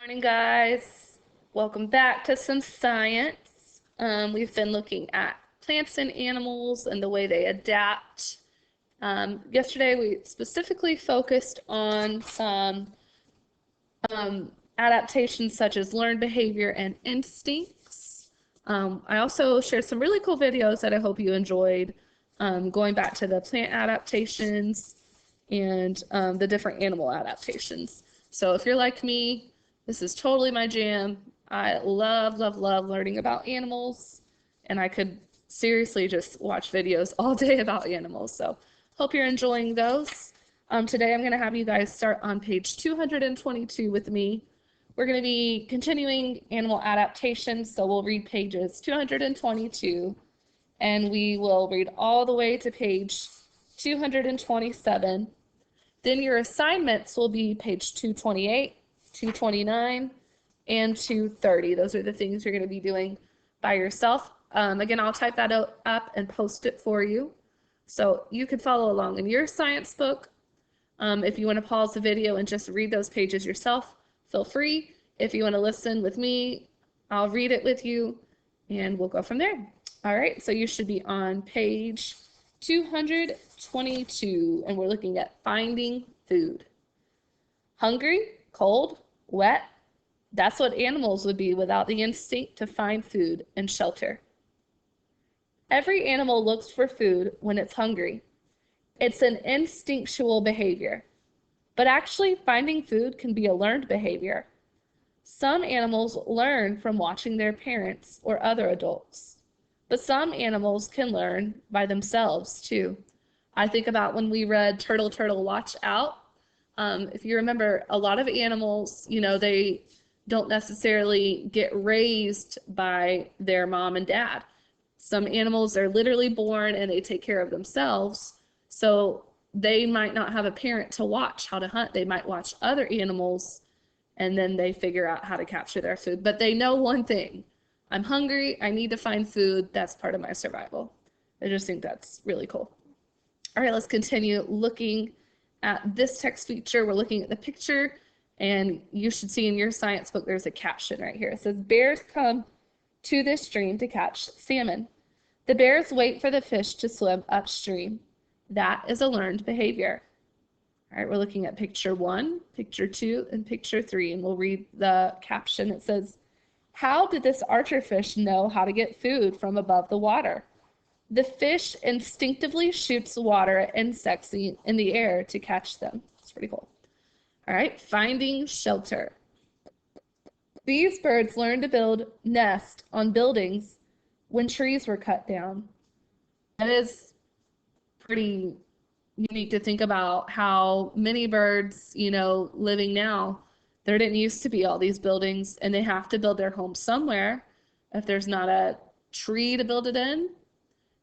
Morning, guys. Welcome back to some science. We've been looking at plants and animals and the way they adapt. Yesterday, we specifically focused on some adaptations such as learned behavior and instincts. I also shared some really cool videos that I hope you enjoyed, going back to the plant adaptations and the different animal adaptations. So if you're like me, this is totally my jam. I love, love, love learning about animals, and I could seriously just watch videos all day about animals. So hope you're enjoying those. Today I'm going to have you guys start on page 222 with me. We're going to be continuing animal adaptations, so we'll read pages 222, and we will read all the way to page 227. Then your assignments will be page 228, 229, and 230. Those are the things you're going to be doing by yourself. Again, I'll type that up and post it for you, so you can follow along in your science book. If you want to pause the video and just read those pages yourself, feel free. If you want to listen with me, I'll read it with you, and we'll go from there. All right, so you should be on page 222, and we're looking at finding food. Hungry, cold, wet, that's what animals would be without the instinct to find food and shelter. Every animal looks for food when it's hungry. It's an instinctual behavior. But actually, finding food can be a learned behavior. Some animals learn from watching their parents or other adults. But some animals can learn by themselves, too. I think about when we read Turtle, Turtle, Watch Out. If you remember, a lot of animals, they don't necessarily get raised by their mom and dad. Some animals are literally born and they take care of themselves. So they might not have a parent to watch how to hunt. They might watch other animals and then they figure out how to capture their food. But they know one thing: I'm hungry, I need to find food, that's part of my survival. I just think that's really cool. All right, let's continue looking at this text feature. We're looking at the picture, and you should see in your science book there's a caption right here. It says, bears come to this stream to catch salmon. The bears wait for the fish to swim upstream. That is a learned behavior. All right, we're looking at picture 1, picture 2, and picture 3, and we'll read the caption. It says, how did this archer fish know how to get food from above the water? The fish instinctively shoots water at insects in the air to catch them. It's pretty cool. All right, finding shelter. These birds learned to build nests on buildings when trees were cut down. That is pretty unique to think about how many birds, living now, there didn't used to be all these buildings, and they have to build their home somewhere. If there's not a tree to build it in,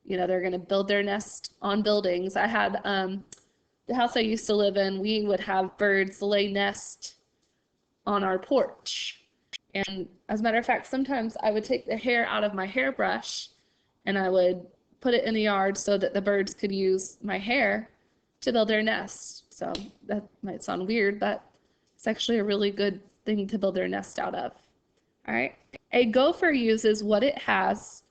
they're going to build their nest on buildings. I had the house I used to live in, we would have birds lay nest on our porch. And as a matter of fact, sometimes I would take the hair out of my hairbrush and I would put it in the yard so that the birds could use my hair to build their nest. So that might sound weird, but it's actually a really good thing to build their nest out of. All right. A gopher uses what it has,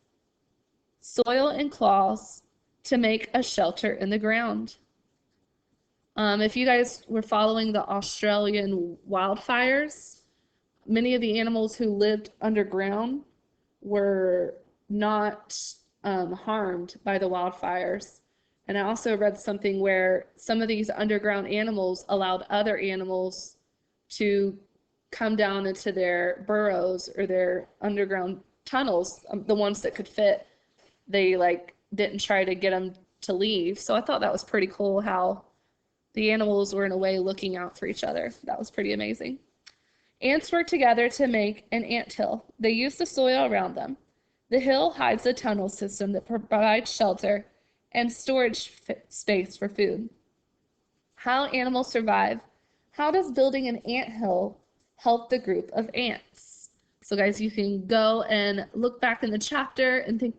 soil and claws, to make a shelter in the ground. If you guys were following the Australian wildfires, many of the animals who lived underground were not harmed by the wildfires. And I also read something where some of these underground animals allowed other animals to come down into their burrows or their underground tunnels, the ones that could fit. They didn't try to get them to leave. So I thought that was pretty cool how the animals were in a way looking out for each other. That was pretty amazing. Ants work together to make an anthill. They use the soil around them. The hill hides a tunnel system that provides shelter and storage space for food. How animals survive. How does building an anthill help the group of ants? So guys, you can go and look back in the chapter and think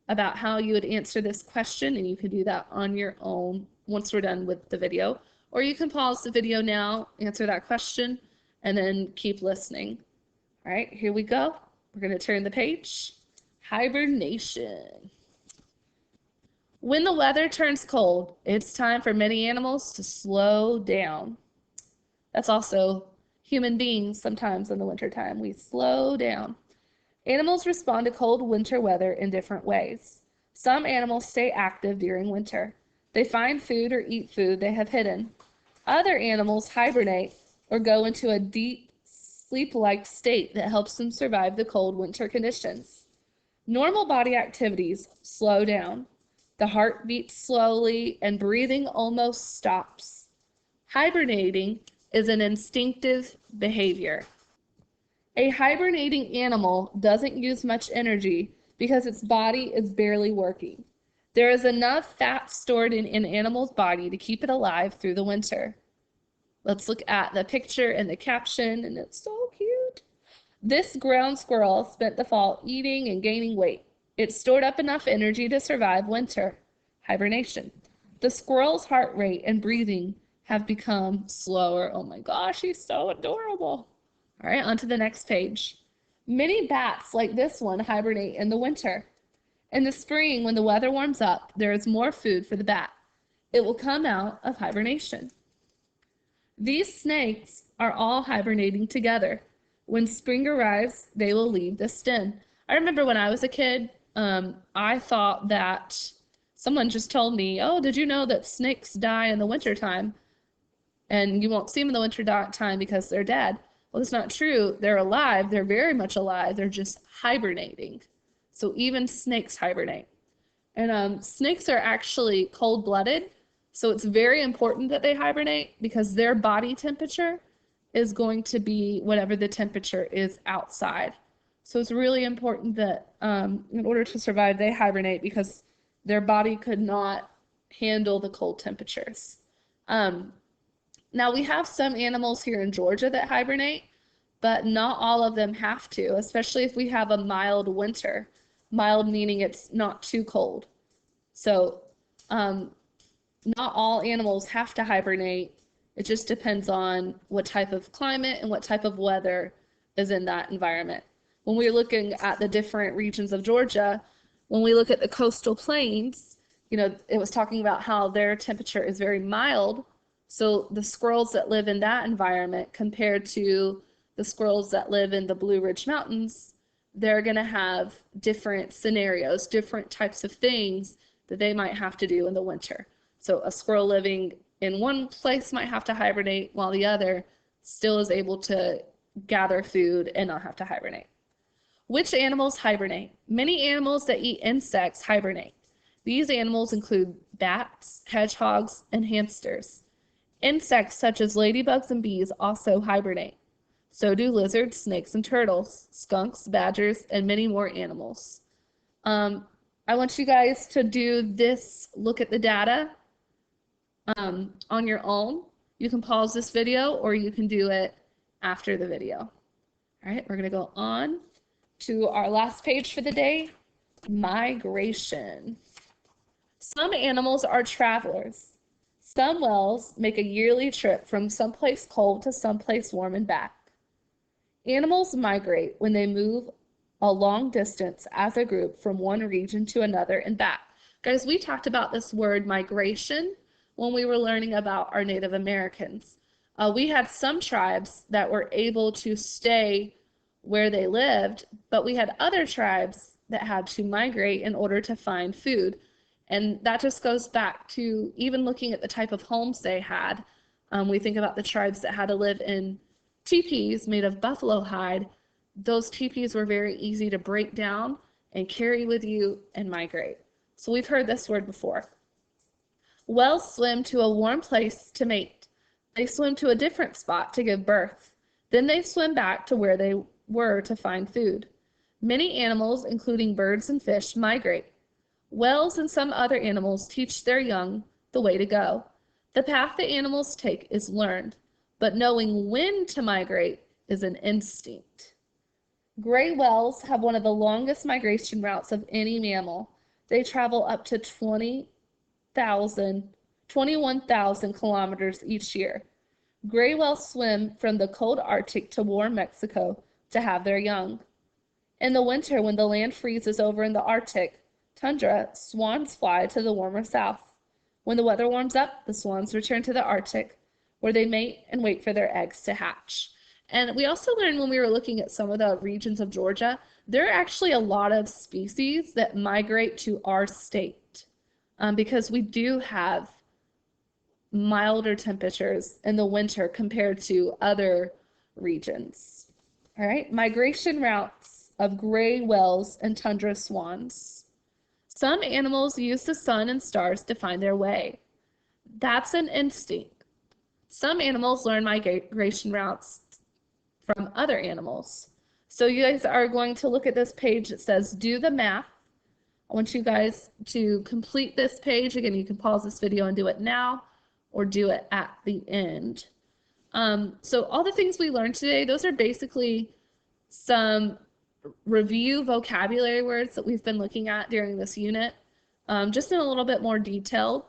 about how you would answer this question, and you can do that on your own once we're done with the video. Or you can pause the video now, answer that question, and then keep listening. All right, here we go. We're going to turn the page. Hibernation. When the weather turns cold, it's time for many animals to slow down. That's also human beings sometimes in the wintertime. We slow down. Animals respond to cold winter weather in different ways. Some animals stay active during winter. They find food or eat food they have hidden. Other animals hibernate or go into a deep sleep-like state that helps them survive the cold winter conditions. Normal body activities slow down. The heart beats slowly and breathing almost stops. Hibernating is an instinctive behavior. A hibernating animal doesn't use much energy because its body is barely working. There is enough fat stored in an animal's body to keep it alive through the winter. Let's look at the picture and the caption, and it's so cute. This ground squirrel spent the fall eating and gaining weight. It stored up enough energy to survive winter. Hibernation. The squirrel's heart rate and breathing have become slower. Oh my gosh, he's so adorable. All right, on to the next page. Many bats, like this one, hibernate in the winter. In the spring, when the weather warms up, there is more food for the bat. It will come out of hibernation. These snakes are all hibernating together. When spring arrives, they will leave this den. I remember when I was a kid, I thought that someone just told me, oh, did you know that snakes die in the wintertime? And you won't see them in the winter time because they're dead. Well, it's not true. They're alive. They're very much alive. They're just hibernating. So even snakes hibernate. And snakes are actually cold-blooded. So it's very important that they hibernate because their body temperature is going to be whatever the temperature is outside. So it's really important that in order to survive, they hibernate because their body could not handle the cold temperatures. Now we have some animals here in Georgia that hibernate, but not all of them have to, especially if we have a mild winter. Mild meaning it's not too cold. So not all animals have to hibernate. It just depends on what type of climate and what type of weather is in that environment. When we're looking at the different regions of Georgia, when we look at the coastal plains, you know, it was talking about how their temperature is very mild. So the squirrels that live in that environment compared to the squirrels that live in the Blue Ridge Mountains, they're going to have different scenarios, different types of things that they might have to do in the winter. So a squirrel living in one place might have to hibernate while the other still is able to gather food and not have to hibernate. Which animals hibernate? Many animals that eat insects hibernate. These animals include bats, hedgehogs, and hamsters. Insects such as ladybugs and bees also hibernate. So do lizards, snakes, and turtles, skunks, badgers, and many more animals. I want you guys to do this, look at the data on your own. You can pause this video or you can do it after the video. All right, we're going to go on to our last page for the day, migration. Some animals are travelers. Some whales make a yearly trip from someplace cold to someplace warm and back. Animals migrate when they move a long distance as a group from one region to another and back. Guys, we talked about this word migration when we were learning about our Native Americans. We had some tribes that were able to stay where they lived, but we had other tribes that had to migrate in order to find food. And that just goes back to even looking at the type of homes they had. We think about the tribes that had to live in teepees made of buffalo hide. Those teepees were very easy to break down and carry with you and migrate. So we've heard this word before. Whales swim to a warm place to mate. They swim to a different spot to give birth. Then they swim back to where they were to find food. Many animals, including birds and fish, migrate. Whales and some other animals teach their young the way to go. The path the animals take is learned, but knowing when to migrate is an instinct. Gray whales have one of the longest migration routes of any mammal. They travel up to 21,000 kilometers each year. Gray whales swim from the cold Arctic to warm Mexico to have their young. In the winter, when the land freezes over in the Arctic tundra, swans fly to the warmer south. When the weather warms up, the swans return to the Arctic, where they mate and wait for their eggs to hatch. And we also learned when we were looking at some of the regions of Georgia, there are actually a lot of species that migrate to our state because we do have milder temperatures in the winter compared to other regions. All right, migration routes of gray whales and tundra swans. Some animals use the sun and stars to find their way. That's an instinct. Some animals learn migration routes from other animals. So you guys are going to look at this page that says do the math. I want you guys to complete this page. Again, you can pause this video and do it now or do it at the end. So all the things we learned today, those are basically some review vocabulary words that we've been looking at during this unit, just in a little bit more detail.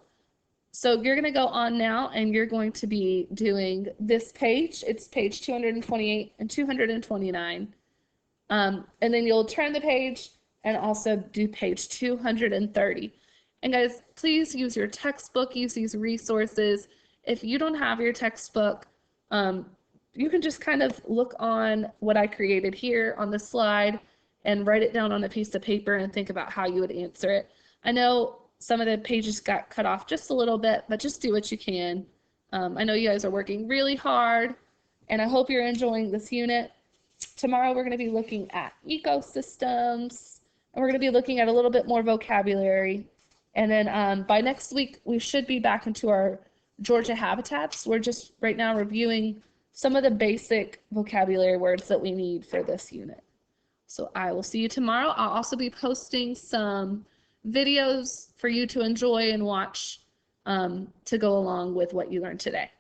So you're going to go on now and you're going to be doing this page. It's page 228 and 229. And then you'll turn the page and also do page 230. And guys, please use your textbook, use these resources. If you don't have your textbook, you can just kind of look on what I created here on the slide and write it down on a piece of paper and think about how you would answer it. I know some of the pages got cut off just a little bit, but just do what you can. I know you guys are working really hard, and I hope you're enjoying this unit. Tomorrow we're going to be looking at ecosystems, and we're going to be looking at a little bit more vocabulary. And then by next week, we should be back into our Georgia habitats. We're just right now reviewing some of the basic vocabulary words that we need for this unit. So I will see you tomorrow. I'll also be posting some videos for you to enjoy and watch to go along with what you learned today.